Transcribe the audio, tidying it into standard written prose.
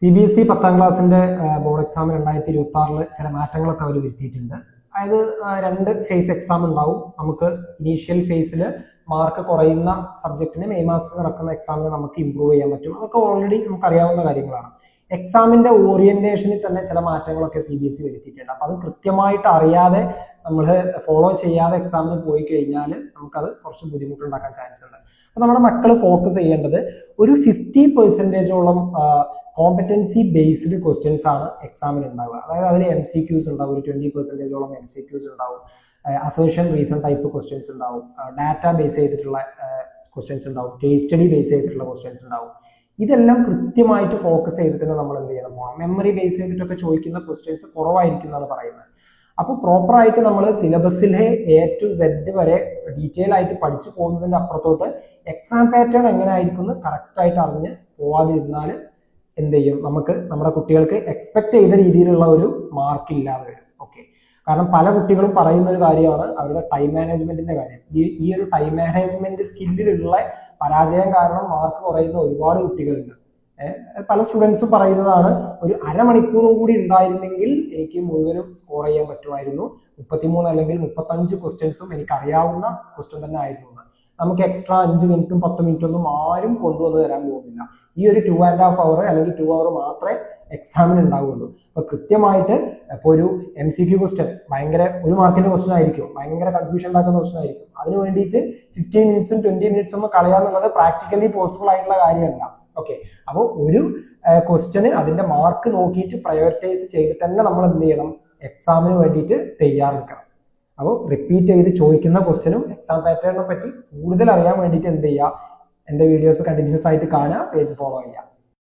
CBSE 10ാം ക്ലാസ്സിന്റെ board exam 2026 ചില മാറ്റങ്ങളൊക്കെ അവർ വരുത്തിയിട്ടുണ്ട്. അതായത് രണ്ട് ഫേസ് എക്സാം ഉണ്ടാവും. നമുക്ക് ഇനീഷ്യൽ ഫേസിൽ മാർക്ക് കുറയുന്ന സബ്ജക്റ്റിന് മെയ് മാസത്തിൽ നടക്കുന്ന എക്സാമിന് നമുക്ക് ഇമ്പ്രൂവ് ചെയ്യാൻ പറ്റും. അതൊക്കെ ഓൾറെഡി നമുക്ക് അറിയാവുന്ന കാര്യങ്ങളാണ്. എക്സാമിന്റെ ഓറിയന്റേഷനിൽ തന്നെ ചില മാറ്റങ്ങളൊക്കെ CBSE വരുത്തിയിട്ടുണ്ട്. അപ്പൊ അത് കൃത്യമായിട്ട് അറിയാതെ നമ്മൾ ഫോളോ ചെയ്യാതെ എക്സാമിന് പോയി കഴിഞ്ഞാൽ നമുക്കത് കുറച്ച് ബുദ്ധിമുട്ടുണ്ടാക്കാൻ ചാൻസ് ഉണ്ട്. അപ്പൊ നമ്മുടെ മക്കൾ ഫോക്കസ് ചെയ്യേണ്ടത് ഒരു 50% കോമ്പറ്റൻസി ബേസ്ഡ് ക്വസ്റ്റ്യൻസ് ആണ് എക്സാമിന് ഉണ്ടാവുക. അതായത് അതിൽ MCQs ഉണ്ടാവും, ഒരു 20% MCQs ഉണ്ടാവും, അസേർഷൻ റീസൺ ടൈപ്പ് ക്വസ്റ്റ്യൻസ് ഉണ്ടാവും, ഡാറ്റ ബേസ് ചെയ്തിട്ടുള്ള ക്വസ്റ്റ്യൻസ് ഉണ്ടാവും, കേസ് സ്റ്റഡി ബേസ് ചെയ്തിട്ടുള്ള ക്വസ്റ്റ്യൻസ് ഉണ്ടാവും. ഇതെല്ലാം കൃത്യമായിട്ട് ഫോക്കസ് ചെയ്തിട്ട് നമ്മൾ എന്ത് ചെയ്യണം, മെമ്മറി ബേസ് ചെയ്തിട്ടൊക്കെ ചോദിക്കുന്ന ക്വസ്റ്റ്യൻസ് കുറവായിരിക്കും എന്നാണ് പറയുന്നത്. അപ്പോൾ പ്രോപ്പറായിട്ട് നമ്മൾ സിലബസിലെ A to Z വരെ ഡീറ്റെയിൽ ആയിട്ട് പഠിച്ചു പോകുന്നതിന്റെ അപ്പുറത്തോട്ട് എക്സാം പാറ്റേൺ എങ്ങനെ ആയിരിക്കും എന്ന് കറക്റ്റ് ആയിട്ട് അറിഞ്ഞ് പോവാതിരുന്നാൽ എന്ത് ചെയ്യും, നമുക്ക് നമ്മുടെ കുട്ടികൾക്ക് എക്സ്പെക്ട് ചെയ്ത രീതിയിലുള്ള ഒരു മാർക്ക് ഇല്ലാതെ വരും. ഓക്കെ, കാരണം പല കുട്ടികളും പറയുന്ന ഒരു കാര്യമാണ് അവരുടെ ടൈം മാനേജ്മെന്റിന്റെ കാര്യം. ഈ ഒരു ടൈം മാനേജ്മെന്റ് സ്കില്ലിലുള്ള പരാജയം കാരണം മാർക്ക് കുറയുന്ന ഒരുപാട് കുട്ടികളുണ്ട്. പല സ്റ്റുഡൻസും പറയുന്നതാണ്, ഒരു അരമണിക്കൂറും കൂടി ഉണ്ടായിരുന്നെങ്കിൽ എനിക്ക് മുഴുവനും സ്കോർ ചെയ്യാൻ പറ്റുമായിരുന്നു, 33 അല്ലെങ്കിൽ 35 ക്വസ്റ്റ്യൻസും എനിക്ക് അറിയാവുന്ന ക്വസ്റ്റ്യൻ തന്നെ ആയിരുന്നു. നമുക്ക് എക്സ്ട്രാ 5 മിനിറ്റും 10 മിനിറ്റും ഒന്നും ആരും കൊണ്ടുവന്ന് തരാൻ പോകുന്നില്ല. ഈ ഒരു 2.5 hour അല്ലെങ്കിൽ 2 hour മാത്രമേ എക്സാമിന് ഉണ്ടാവുള്ളൂ. അപ്പൊ കൃത്യമായിട്ട് ഇപ്പൊ ഒരു MCQ ക്വസ്റ്റ്യൻ ഭയങ്കര ഒരു മാർക്കിന്റെ ക്വസ്റ്റ്യൻ ആയിരിക്കും, ഭയങ്കര കൺഫ്യൂഷൻ ഉണ്ടാക്കുന്ന ക്വസ്റ്റ്യൻ ആയിരിക്കും. അതിന് വേണ്ടിയിട്ട് 15 മിനിറ്റ്സും 20 മിനിറ്റ്സും ഒന്ന് കളയാന്നുള്ളത് പ്രാക്ടിക്കലി പോസിബിൾ ആയിട്ടുള്ള കാര്യമല്ല. ഓക്കെ, അപ്പോൾ ഒരു ക്വസ്റ്റ്യന് അതിന്റെ മാർക്ക് നോക്കിയിട്ട് പ്രയോറിറ്റൈസ് ചെയ്തിട്ട് തന്നെ നമ്മൾ എന്ത് ചെയ്യണം, എക്സാമിന് വേണ്ടിയിട്ട് തയ്യാറെടുക്കണം. അപ്പോൾ റിപ്പീറ്റ് ചെയ്ത് ചോദിക്കുന്ന ക്വസ്റ്റ്യനും എക്സാം പാറ്റേണിനെ പറ്റി കൂടുതൽ അറിയാൻ വേണ്ടിയിട്ട് എന്ത് ചെയ്യുക, എൻ്റെ വീഡിയോസ് കണ്ടിന്യൂസ് ആയിട്ട് കാണുക, പേജ് ഫോളോ ചെയ്യുക.